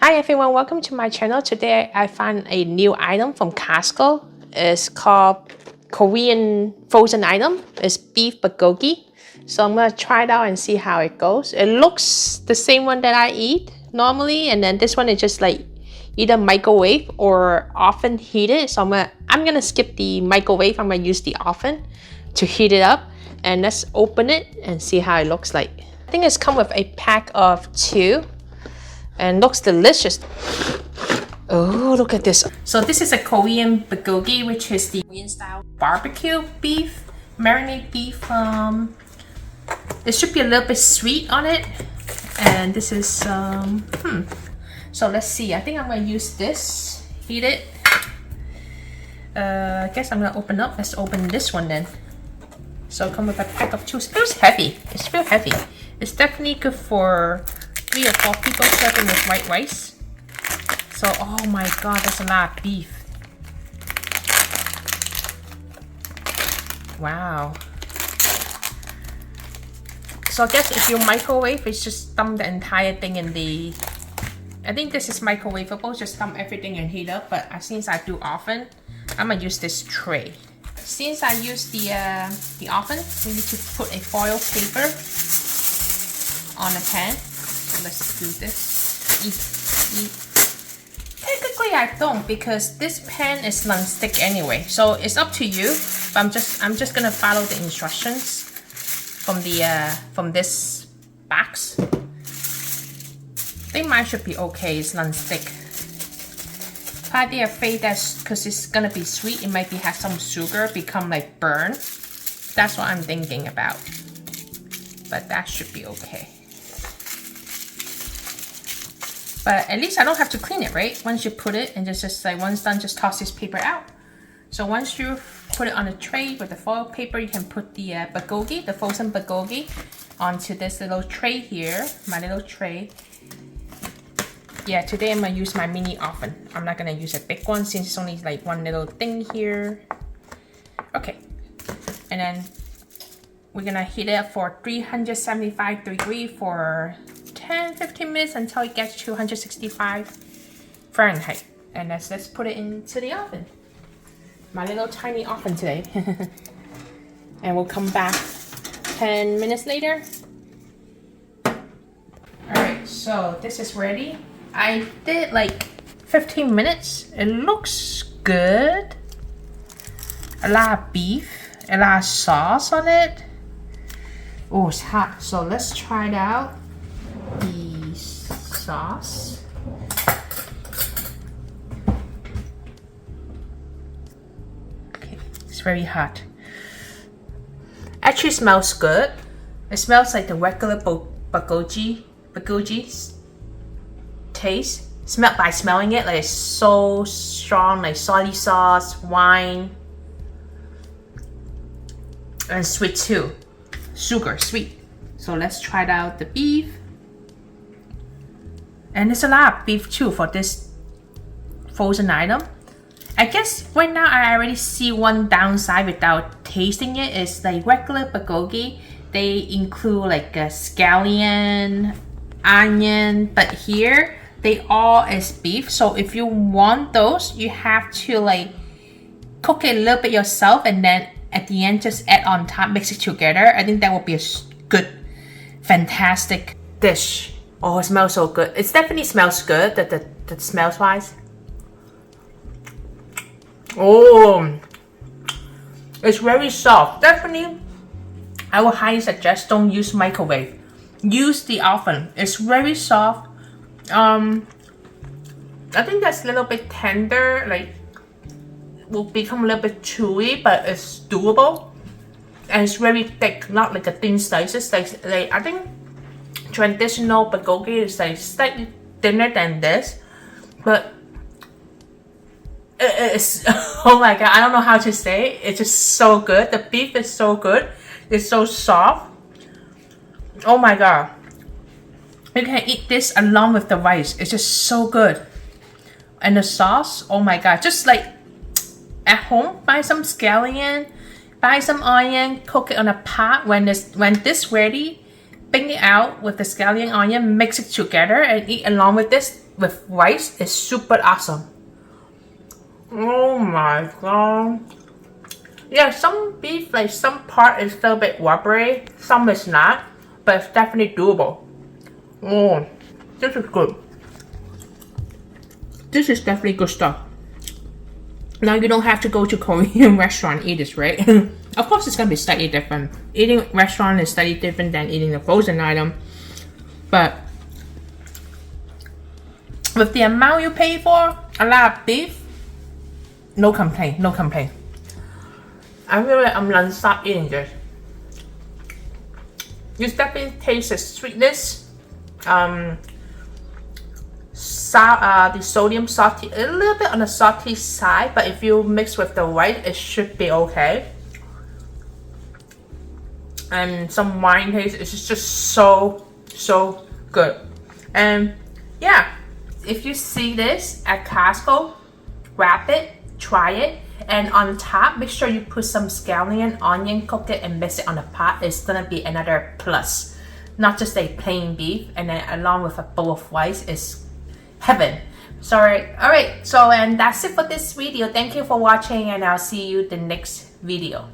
Hi everyone, welcome to my channel. Today I found a new item from Costco. It's called Korean frozen item. It's beef bulgogi. So I'm gonna try it out and see how it goes. It looks the same one that I eat normally, and then this one is just like either microwave or oven heated. So I'm gonna skip the microwave. I'm gonna use the oven to heat it up, and let's open it and see how it looks like. I think it's come with a pack of 2. And looks delicious. Oh, look at this. So this is a Korean bulgogi, which is the Korean style barbecue beef, marinade beef. It should be a little bit sweet on it. And this is So let's see. I think I'm gonna use this. Heat it. I guess I'm gonna open up. Let's open this one then. So come with a pack of 2. It feels heavy. It's real heavy. It's definitely good for 3 or 4 people serving with white rice. So, oh my god, that's a lot of beef. Wow. So I guess if you microwave, it's just dump the entire thing in the... I think this is microwavable, just dump everything and heat up. But since I do oven, I'm gonna use this tray. Since I use the oven, we need to put a foil paper on the pan. Let's do this. Technically I don't, because this pan is non-stick anyway, so it's up to you. But I'm just gonna follow the instructions from this box. I think mine should be okay. It's non-stick. Partly afraid that because it's gonna be sweet, it might have some sugar, become like burn. That's what I'm thinking about. But that should be okay. But at least I don't have to clean it, right? Once you put it and just like once done, just toss this paper out. So once you put it on a tray with the foil paper, you can put the bulgogi, the frozen bulgogi, onto this little tray here, my little tray. Yeah, today I'm gonna use my mini oven. I'm not gonna use a big one since it's only like one little thing here. Okay, and then we're gonna heat it up for 375 degrees for 10-15 minutes until it gets to 165 Fahrenheit. And let's put it into the oven. My little tiny oven today. And we'll come back 10 minutes later. Alright, so this is ready. I did like 15 minutes. It looks good. A lot of beef, a lot of sauce on it. Oh, it's hot. So let's try it out. The sauce. Okay, it's very hot. Actually smells good. It smells like the regular bulgogi taste. By smelling it, like it's so strong, like soy sauce, wine, and sweet too. Sugar, sweet. So let's try out the beef. And there's a lot of beef too for this frozen item. I guess right now I already see one downside without tasting it. Is like regular bulgogi, they include like a scallion, onion, but here they all is beef. So if you want those, you have to like cook it a little bit yourself, and then at the end just add on top, mix it together. I think that will be a good, fantastic dish. Oh, it smells so good. It definitely smells good, the smells wise. Oh, it's very soft. Definitely, I would highly suggest don't use microwave. Use the oven. It's very soft. I think that's a little bit tender, like will become a little bit chewy, but it's doable. And it's very thick, not like a thin slices. Like I think traditional bulgogi is like slightly thinner than this, but it's oh my god, I don't know how to say it. It's just so good. The beef is so good. It's so soft. Oh my god, you can eat this along with the rice. It's just so good. And the sauce, oh my god, just like at home, buy some scallion, buy some onion, cook it on a pot. When this ready, bring it out with the scallion onion, mix it together and eat along with this. with rice is super awesome. Oh my god. Yeah, some beef, like some part is still a bit rubbery, some is not, but it's definitely doable. Oh, this is good. This is definitely good stuff. Now you don't have to go to Korean restaurant and eat this, right? Of course it's gonna be slightly different. Eating restaurant is slightly different than eating the frozen item. But with the amount you pay for, a lot of beef, no complaint, no complaint. I feel like I'm gonna stop eating this. You definitely taste the sweetness. The sodium salty, a little bit on the salty side, but if you mix with the rice, it should be okay. And some wine taste, it's just so good. And yeah, if you see this at Costco, grab it, try it, and on top, make sure you put some scallion, onion, cook it, and mix it on the pot. It's gonna be another plus. Not just a plain beef, and then along with a bowl of rice is heaven. Sorry. Alright, so and that's it for this video. Thank you for watching, and I'll see you the next video.